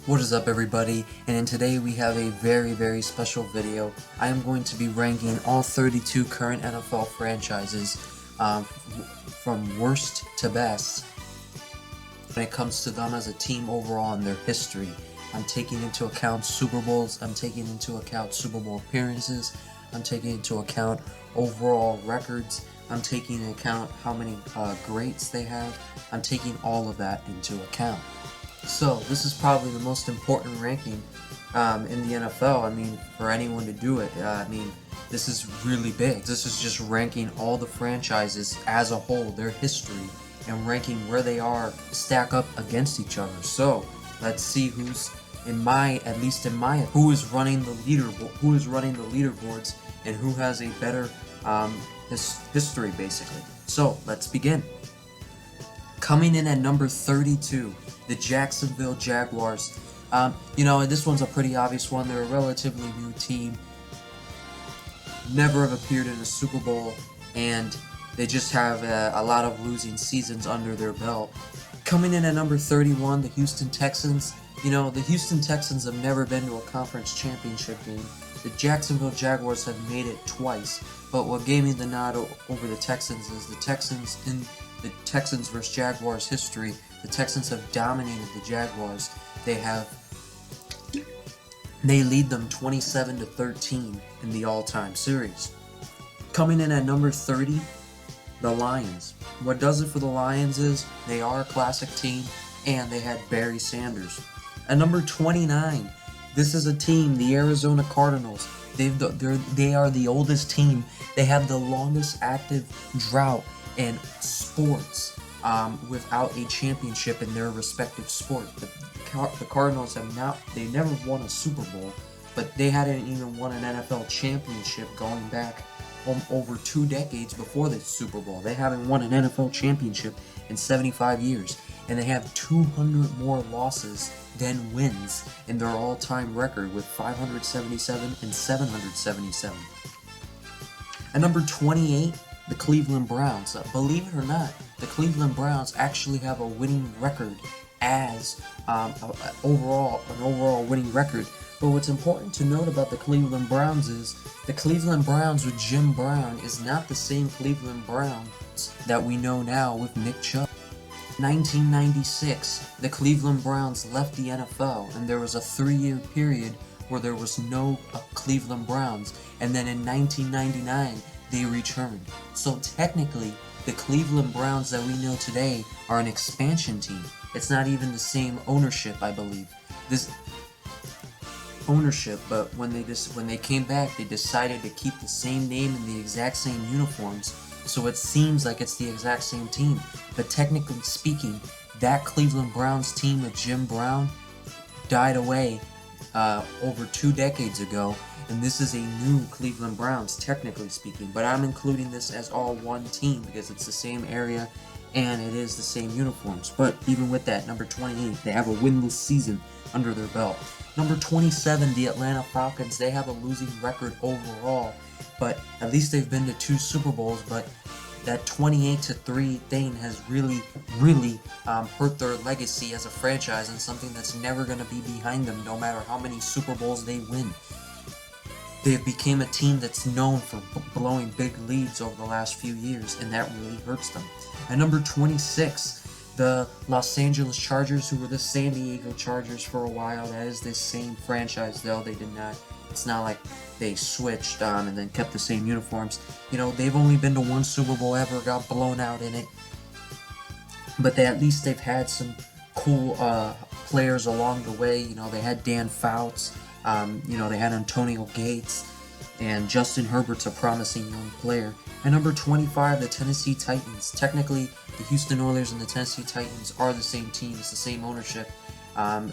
What is up, everybody? And today we have a very special video. I am going to be ranking all 32 current NFL franchises from worst to best when it comes to them as a team overall in their history. I'm taking into account Super Bowls, I'm taking into account Super Bowl appearances, I'm taking into account overall records, I'm taking into account how many greats they have. I'm taking all of that into account. So this is probably the most important ranking in the NFL. I mean, for anyone to do it, this is really big. This is just ranking all the franchises as a whole, their history, and ranking where they are stack up against each other. So let's see who's who is running the leaderboards, and who has a better history, basically. So let's begin. Coming in at number 32, the Jacksonville Jaguars. This one's a pretty obvious one. They're a relatively new team. Never have appeared in a Super Bowl, and they just have a lot of losing seasons under their belt. Coming in at number 31, the Houston Texans. The Houston Texans have never been to a conference championship game. The Jacksonville Jaguars have made it twice, but what gave me the nod over the Texans is the Texans in the Texans vs. Jaguars history. The Texans have dominated the Jaguars. They lead them 27-13 in the all-time series. Coming in at number 30, the Lions. What does it for the Lions is they are a classic team, and they had Barry Sanders. At number 29, this is a team, the Arizona Cardinals. They are the oldest team. They have the longest active drought in sports without a championship in their respective sport. The Cardinals they never won a Super Bowl, but they hadn't even won an NFL championship going back over 2 decades before the Super Bowl. They haven't won an NFL championship in 75 years, and they have 200 more losses than wins in their all-time record with 577 and 777. At number 28, the Cleveland Browns. Believe it or not, the Cleveland Browns actually have a winning record as an overall winning record. But what's important to note about the Cleveland Browns is the Cleveland Browns with Jim Brown is not the same Cleveland Browns that we know now with Nick Chubb. 1996, the Cleveland Browns left the NFL, and there was a 3-year period where there was no Cleveland Browns, and then in 1999, they returned. So technically, the Cleveland Browns that we know today are an expansion team. It's not even the same ownership, I believe. But when they came back, they decided to keep the same name and the exact same uniforms, so it seems like it's the exact same team. But technically speaking, that Cleveland Browns team with Jim Brown died away over 2 decades ago, and this is a new Cleveland Browns, technically speaking. But I'm including this as all one team because it's the same area and it is the same uniforms. But even with that, number 28, they have a winless season under their belt. Number 27, the Atlanta Falcons. They have a losing record overall, but at least they've been to 2 Super Bowls. But that 28-3 thing has really hurt their legacy as a franchise, and something that's never going to be behind them no matter how many Super Bowls they win. They became a team that's known for blowing big leads over the last few years, and that really hurts them. At number 26, the Los Angeles Chargers, who were the San Diego Chargers for a while. That is the same franchise, though. It's not like they switched and then kept the same uniforms. They've only been to 1 Super Bowl ever, got blown out in it. But at least they've had some cool players along the way. They had Dan Fouts. They had Antonio Gates, and Justin Herbert's a promising young player. At number 25, the Tennessee Titans. Technically, the Houston Oilers and the Tennessee Titans are the same team. It's the same ownership.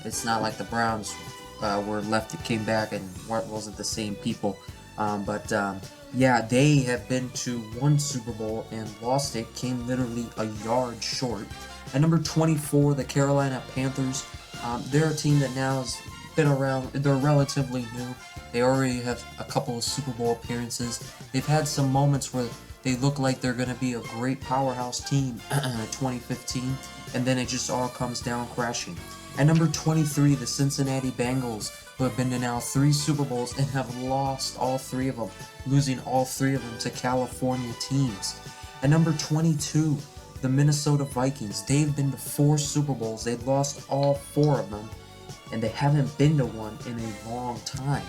It's not like the Browns were left, came back, and wasn't the same people. Yeah, they have been to 1 Super Bowl and lost it. Came literally a yard short. At number 24, the Carolina Panthers. They're a team that now has been around. They're relatively new. They already have a couple of Super Bowl appearances. They've had some moments where they look like they're going to be a great powerhouse team in 2015, and then it just all comes down crashing. At number 23, the Cincinnati Bengals, who have been to now 3 Super Bowls and have lost all 3 of them, losing all 3 of them to California teams. At number 22, the Minnesota Vikings. They've been to 4 Super Bowls. They've lost all 4 of them, and they haven't been to one in a long time.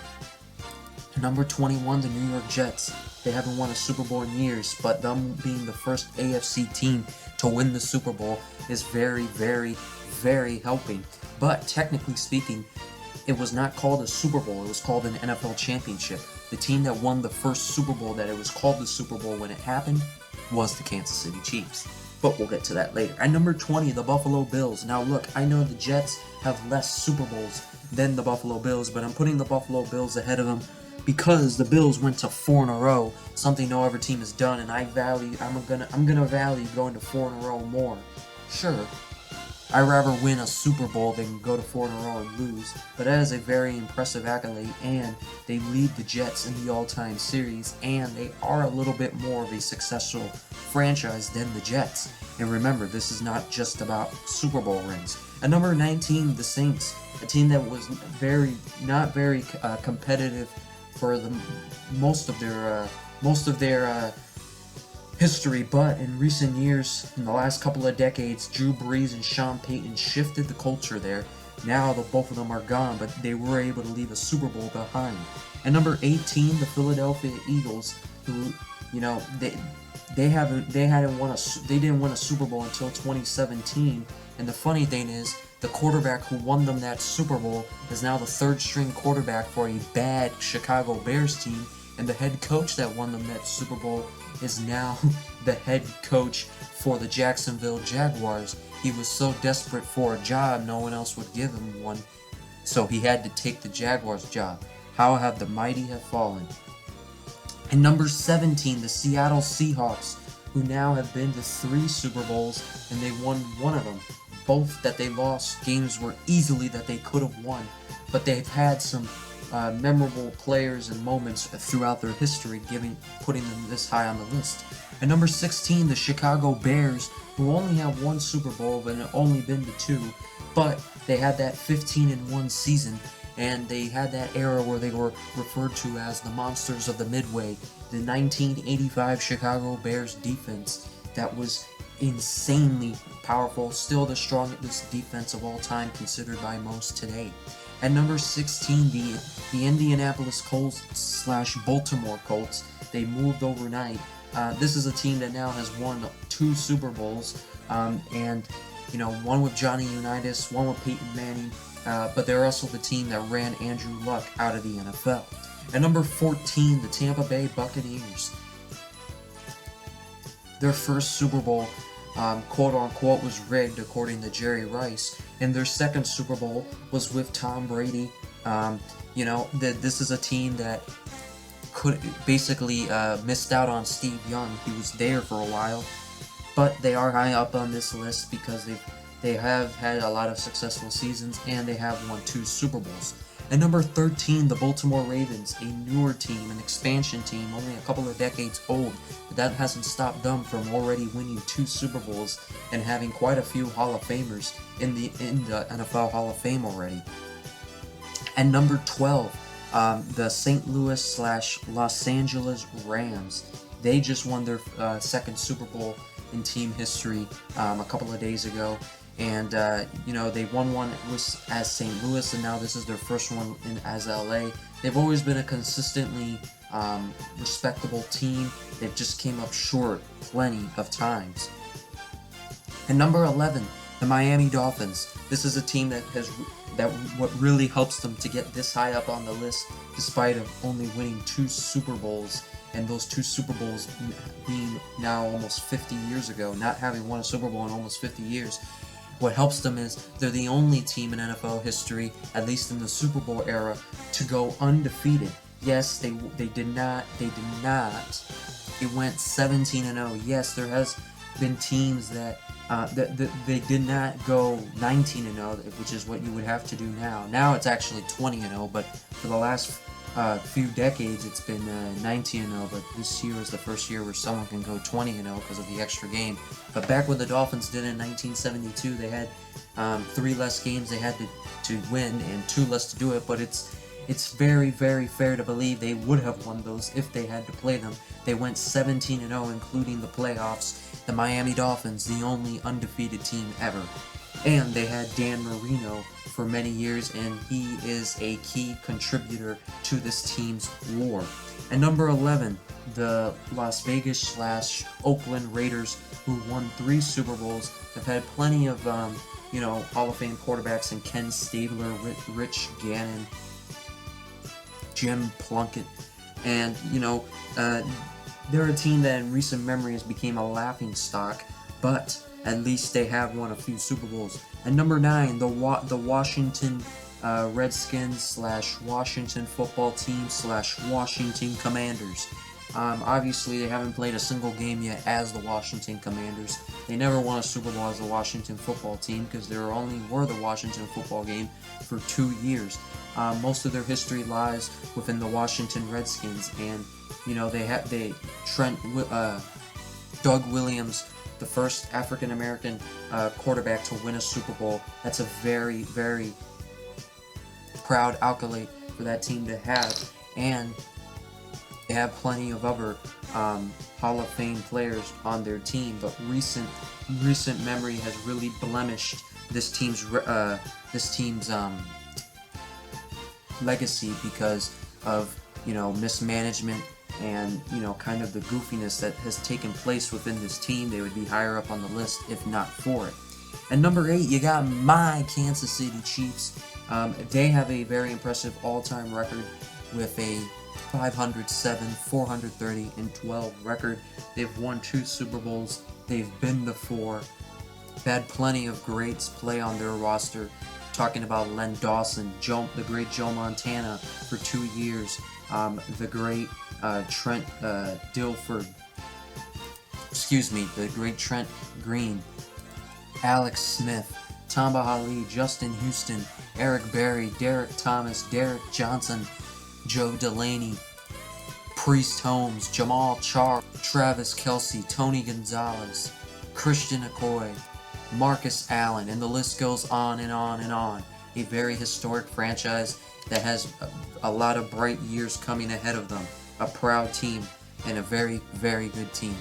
At number 21, the New York Jets. They haven't won a Super Bowl in years, but them being the first AFC team to win the Super Bowl is very, very, very helping. But technically speaking, it was not called a Super Bowl, it was called an NFL championship. The team that won the first Super Bowl that it was called the Super Bowl when it happened was the Kansas City Chiefs. But we'll get to that later. At number 20, the Buffalo Bills. Now look, I know the Jets have less Super Bowls than the Buffalo Bills, but I'm putting the Buffalo Bills ahead of them because the Bills went to 4 in a row, something no other team has done, and I'm gonna value going to 4 in a row more. Sure, I'd rather win a Super Bowl than go to 4 in a row and lose, but that is a very impressive accolade, and they lead the Jets in the all-time series, and they are a little bit more of a successful franchise than the Jets. And remember, this is not just about Super Bowl rings. At number 19, the Saints, a team that was not very competitive for the most of their history, but in recent years, in the last couple of decades, Drew Brees and Sean Payton shifted the culture there. Now both of them are gone, but they were able to leave a Super Bowl behind. At number 18, the Philadelphia Eagles, who, you know, they didn't win a Super Bowl until 2017. And the funny thing is, the quarterback who won them that Super Bowl is now the 3rd string quarterback for a bad Chicago Bears team, and the head coach that won them that Super Bowl is now the head coach for the Jacksonville Jaguars. He was so desperate for a job, no one else would give him one, so he had to take the Jaguars job. How have the mighty have fallen. And number 17, the Seattle Seahawks, who now have been to 3 Super Bowls, and they won one of them. Both that they lost games were easily that they could have won, but they've had some memorable players and moments throughout their history, putting them this high on the list. At number 16, the Chicago Bears, who only have 1 Super Bowl, but have only been to 2, but they had that 15-1 season, and they had that era where they were referred to as the Monsters of the Midway, the 1985 Chicago Bears defense that was insanely powerful, still the strongest defense of all time considered by most today. At number 16, the Indianapolis Colts / Baltimore Colts. They moved overnight. This is a team that now has won 2 Super Bowls, and you know, one with Johnny Unitas, one with Peyton Manning, but they're also the team that ran Andrew Luck out of the NFL. At number 14, the Tampa Bay Buccaneers. Their first Super Bowl, quote-unquote, was rigged according to Jerry Rice, and their second Super Bowl was with Tom Brady. You know, this is a team that could basically missed out on Steve Young. He was there for a while, but they are high up on this list because they have had a lot of successful seasons, and they have won 2 Super Bowls. At number 13, the Baltimore Ravens, a newer team, an expansion team, only a couple of decades old, but that hasn't stopped them from already winning 2 Super Bowls and having quite a few Hall of Famers in the NFL Hall of Fame already. At number 12, the St. Louis / Los Angeles Rams. They just won their second Super Bowl in team history a couple of days ago. And, you know, they won one as St. Louis, and now this is their first one as LA. They've always been a consistently respectable team. They've just came up short plenty of times. And number 11, the Miami Dolphins. This is a team that what really helps them to get this high up on the list, despite of only winning 2 Super Bowls, and those 2 Super Bowls being now almost 50 years ago, not having won a Super Bowl in almost 50 years. What helps them is they're the only team in NFL history, at least in the Super Bowl era, to go undefeated. Yes, they did not. It went 17-0. Yes, there has been teams that they did not go 19-0, which is what you would have to do now. Now it's actually 20-0, but for the last few decades it's been 19-0, but this year is the first year where someone can go 20-0 because of the extra game. But back when the Dolphins did in 1972, they had 3 less games they had to win and 2 less to do it, but it's very, very fair to believe they would have won those if they had to play them. They went 17-0, including the playoffs. The Miami Dolphins, the only undefeated team ever. And they had Dan Marino for many years, and he is a key contributor to this team's lore. And number 11, the Las Vegas/Oakland Raiders, who won 3 Super Bowls, have had plenty of, Hall of Fame quarterbacks in Ken Stabler, Rich Gannon, Jim Plunkett, and, they're a team that in recent memory has became a laughingstock, but at least they have won a few Super Bowls. And number 9, the Washington Redskins/Washington football team/Washington Commanders. Obviously, they haven't played a single game yet as the Washington Commanders. They never won a Super Bowl as the Washington football team because they only were the Washington football game for 2 years. Most of their history lies within the Washington Redskins, and Doug Williams, the first African American quarterback to win a Super Bowl. That's a very, very proud accolade for that team to have, and they have plenty of other Hall of Fame players on their team. But recent memory has really blemished this team's legacy because of mismanagement and kind of the goofiness that has taken place within this team. They would be higher up on the list if not for it. And number 8, you got my Kansas City Chiefs. They have a very impressive all-time record with a 507, 430, and 12 record. They've won 2 Super Bowls. They've been to 4. They've had plenty of greats play on their roster. Talking about Len Dawson, the great Joe Montana for 2 years, the great Trent Green, Alex Smith, Tamba Hali, Justin Houston, Eric Berry, Derek Thomas, Derek Johnson, Joe Delaney, Priest Holmes, Jamal Charles, Travis Kelce, Tony Gonzalez, Christian Okoye, Marcus Allen, and the list goes on and on and on. A very historic franchise that has a lot of bright years coming ahead of them. A proud team and a very, very good team.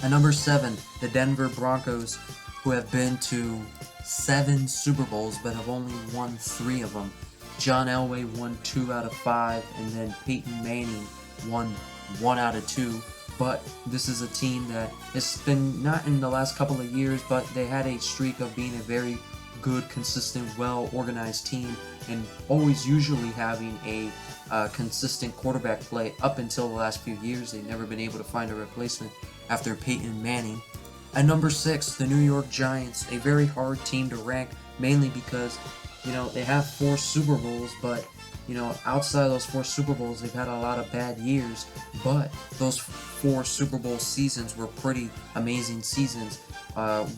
At number 7, the Denver Broncos, who have been to 7 Super Bowls but have only won 3 of them. John Elway won 2 out of 5, and then Peyton Manning won 1 out of 2. But this is a team that has been, not in the last couple of years, but they had a streak of being a very good, consistent, well-organized team, and always usually having a consistent quarterback play up until the last few years. They've never been able to find a replacement after Peyton Manning. At number 6, the New York Giants, a very hard team to rank, mainly because, they have 4 Super Bowls, but, outside of those 4 Super Bowls, they've had a lot of bad years, but those 4 Super Bowl seasons were pretty amazing seasons.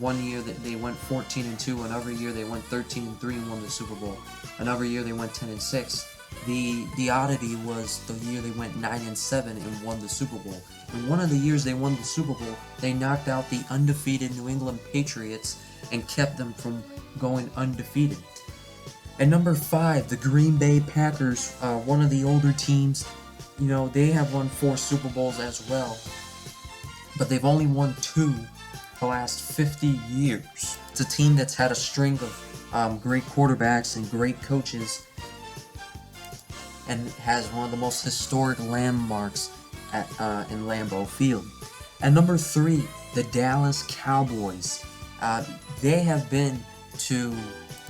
One year that they went 14-2, another year they went 13-3 and won the Super Bowl. Another year they went 10-6. The oddity was the year they went 9-7 and won the Super Bowl. And one of the years they won the Super Bowl, they knocked out the undefeated New England Patriots and kept them from going undefeated. At number 5, the Green Bay Packers, one of the older teams. They have won 4 Super Bowls as well, but they've only won 2 the last 50 years. It's a team that's had a string of great quarterbacks and great coaches, and has one of the most historic landmarks in Lambeau Field. At number 3, the Dallas Cowboys.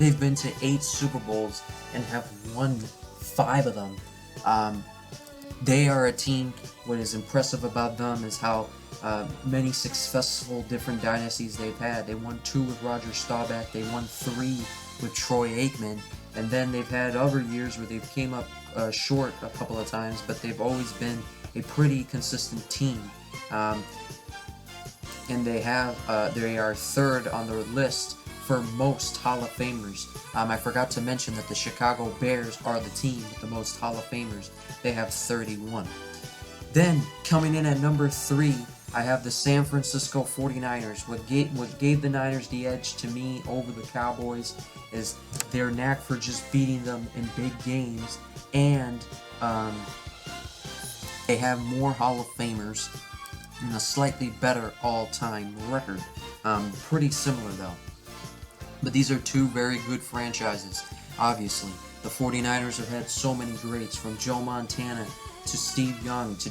They've been to 8 Super Bowls and have won 5 of them. They are a team. What is impressive about them is how many successful different dynasties they've had. They won 2 with Roger Staubach. They won 3 with Troy Aikman. And then they've had other years where they've came up short a couple of times, but they've always been a pretty consistent team. And they are 3rd on their list for most Hall of Famers. I forgot to mention that the Chicago Bears are the team with the most Hall of Famers. They have 31. Then, coming in at number 3, I have the San Francisco 49ers. What gave the Niners the edge to me over the Cowboys is their knack for just beating them in big games, and they have more Hall of Famers and a slightly better all-time record. Pretty similar though. But these are two very good franchises, obviously. The 49ers have had so many greats, from Joe Montana to Steve Young to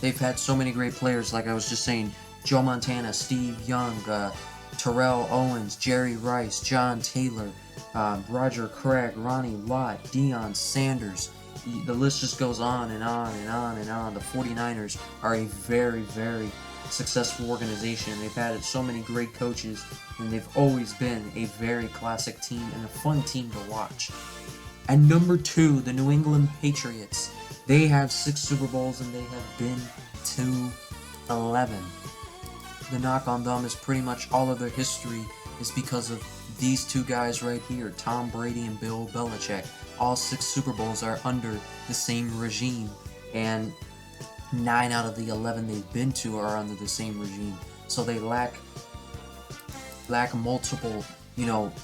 they've had so many great players, like I was just saying, Joe Montana, Steve Young, Terrell Owens, Jerry Rice, John Taylor, Roger Craig, Ronnie Lott, Deion Sanders. The list just goes on and on and on and on. The 49ers are a very, very successful organization. They've had so many great coaches, and they've always been a very classic team and a fun team to watch. At number 2, the New England Patriots. They have 6 Super Bowls and they have been to 11. The knock on them is pretty much all of their history is because of these two guys right here, Tom Brady and Bill Belichick. All 6 Super Bowls are under the same regime, and 9 out of the 11 they've been to are under the same regime. So they lack multiple,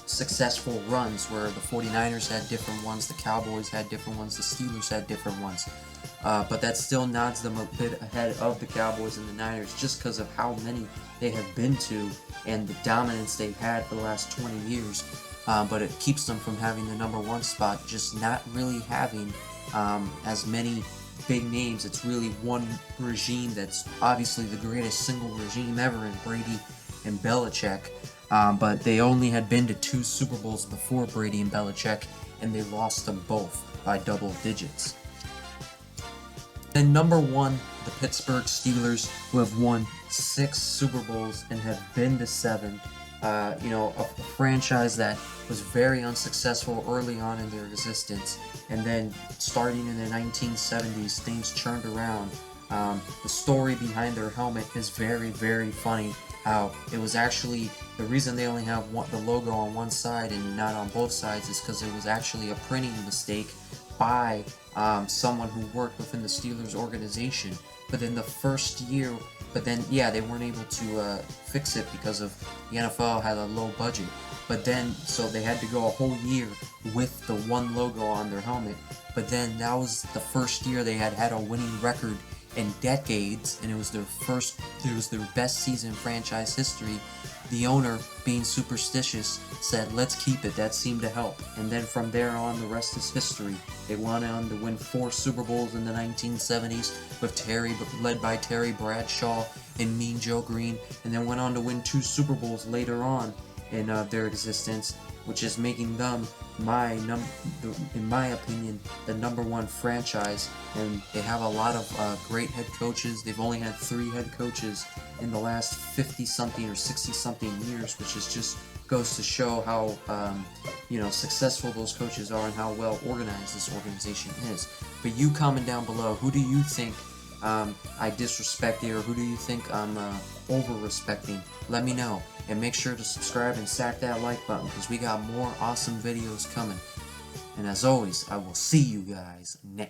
successful runs, where the 49ers had different ones, the Cowboys had different ones, the Steelers had different ones. But that still nods them a bit ahead of the Cowboys and the Niners, just because of how many they have been to and the dominance they've had for the last 20 years. But it keeps them from having the number 1 spot, just not really having as many big names. It's really one regime that's obviously the greatest single regime ever in Brady and Belichick. But they only had been to 2 Super Bowls before Brady and Belichick, and they lost them both by double digits. Then number 1, the Pittsburgh Steelers, who have won 6 Super Bowls and have been to 7. A franchise that was very unsuccessful early on in their existence, and then starting in the 1970s, things turned around. The story behind their helmet is very, very funny. How it was actually, the reason they only have the logo on one side and not on both sides is because it was actually a printing mistake by someone who worked within the Steelers organization. But then the first year, they weren't able to fix it because of the NFL had a low budget. But then, so they had to go a whole year with the one logo on their helmet. But then that was the first year they had a winning record in decades, and it was their best season in franchise history. The owner, being superstitious, said, let's keep it. That seemed to help. And then from there on, the rest is history. They went on to win 4 Super Bowls in the 1970s with led by Terry Bradshaw and Mean Joe Green, and then went on to win 2 Super Bowls later on in their existence, which is making them, in my opinion, the number 1 franchise. And they have a lot of great head coaches. They've only had 3 head coaches in the last 50-something or 60-something years, which is just goes to show how successful those coaches are and how well organized this organization is. But you comment down below, who do you think I disrespected, or who do you think I'm over-respecting? Let me know, and make sure to subscribe and sack that like button, because we got more awesome videos coming. And as always, I will see you guys next time.